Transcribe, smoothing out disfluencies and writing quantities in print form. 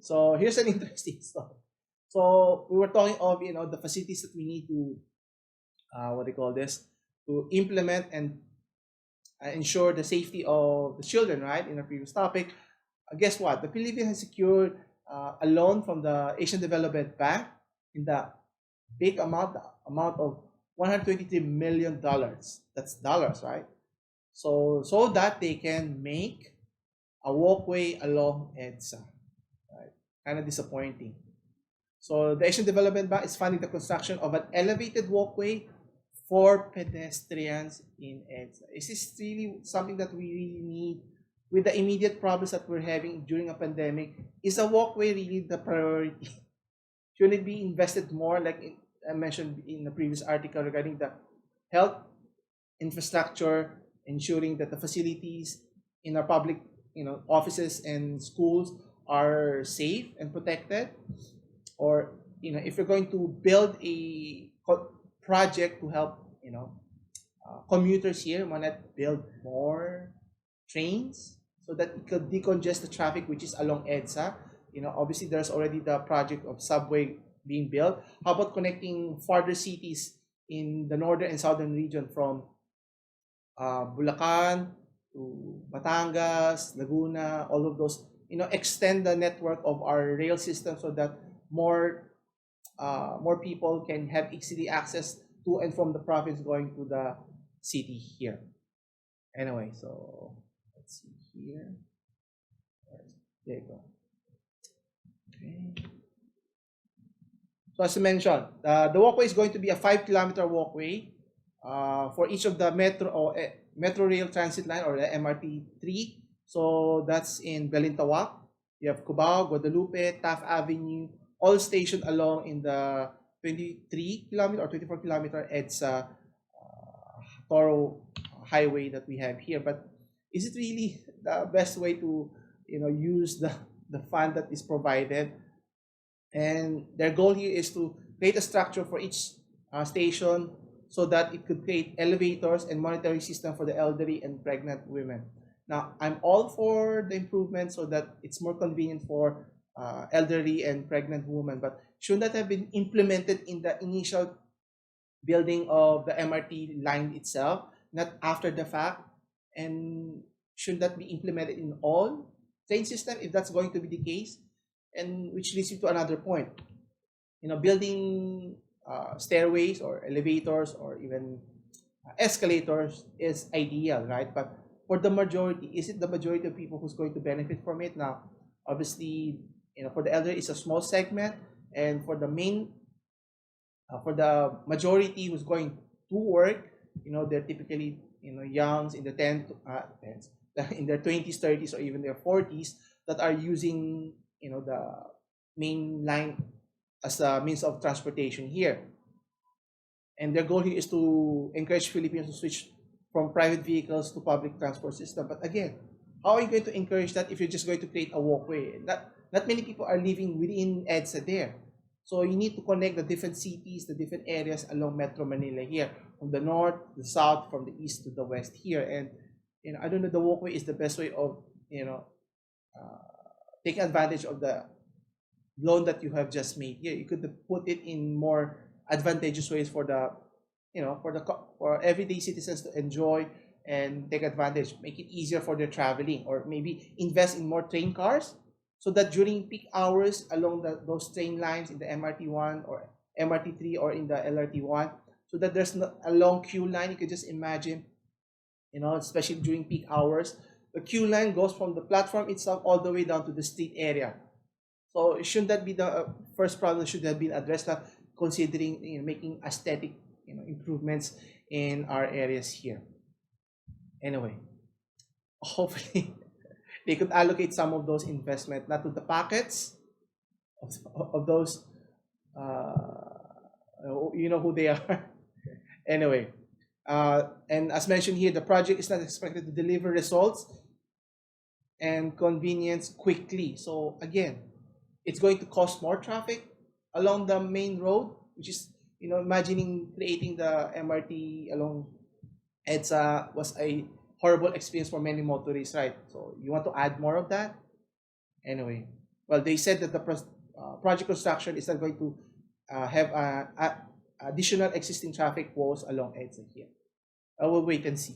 So here's an interesting story. So we were talking of the facilities that we need to what do you call this, to implement and ensure the safety of the children, right? In our previous topic, guess what? The Philippines has secured a loan from the Asian Development Bank in the big amount of $123 million. That's dollars, right? So that they can make a walkway along EDSA, right? Kind of disappointing. So the Asian Development Bank is funding the construction of an elevated walkway for pedestrians in EDSA. Is this really something that we really need with the immediate problems that we're having during a pandemic? Is a walkway really the priority? Should it be invested more, like I mentioned in the previous article regarding the health infrastructure, ensuring that the facilities in our public, offices and schools are safe and protected? Or if you're going to build a project to help commuters here, why not build more trains so that it could decongest the traffic which is along EDSA? Obviously there's already the project of subway being built. How about connecting farther cities in the northern and southern region from Bulacan to Batangas, Laguna, all of those, extend the network of our rail system so that more people can have easily access to and from the province going to the city here. Anyway, so let's see here. There you go. Okay. So as I mentioned, the walkway is going to be a 5-kilometer walkway for each of the metro rail transit line, or the MRT3. So that's in Balintawak. You have Cubao, Guadalupe, Taft Avenue, all stationed along in the 23-kilometer or 24-kilometer EDSA Toro highway that we have here. But is it really the best way to use the fund that is provided? And their goal here is to create a structure for each station so that it could create elevators and monitoring system for the elderly and pregnant women. Now, I'm all for the improvement so that it's more convenient for elderly and pregnant women, but should that have been implemented in the initial building of the MRT line itself, not after the fact? And should that be implemented in all train system if that's going to be the case? And which leads you to another point. Building stairways or elevators or even escalators is ideal, right? But for the majority, is it the majority of people who's going to benefit from it? Now, obviously, for the elderly, it's a small segment, and for the majority who's going to work, they're typically youngs in the in their 20s, 30s, or even their 40s that are using the main line as a means of transportation here. And their goal here is to encourage Filipinos to switch from private vehicles to public transport system. But again, how are you going to encourage that if you're just going to create a walkway? Not many people are living within EDSA there. So you need to connect the different cities, the different areas along Metro Manila here, from the north, the south, from the east to the west here. And I don't know, the walkway is the best way of taking advantage of the loan that you have just made here. You could put it in more advantageous ways for the for everyday citizens to enjoy and take advantage, make it easier for their traveling, or maybe invest in more train cars so that during peak hours along those train lines in the MRT1 or MRT3 or in the LRT1, so that there's not a long queue line. You could just imagine, especially during peak hours, the queue line goes from the platform itself all the way down to the street area. So shouldn't that be the first problem should have been addressed, considering making aesthetic improvements in our areas here? Anyway, hopefully they could allocate some of those investment not to the pockets of those who they are. Anyway, and as mentioned here, the project is not expected to deliver results and convenience quickly. So again, it's going to cause more traffic along the main road, which is, imagining creating the MRT along EDSA was a horrible experience for many motorists, right? So you want to add more of that? Anyway, Well, they said that the project construction is not going to have additional existing traffic walls along EDSA here. I will wait and see.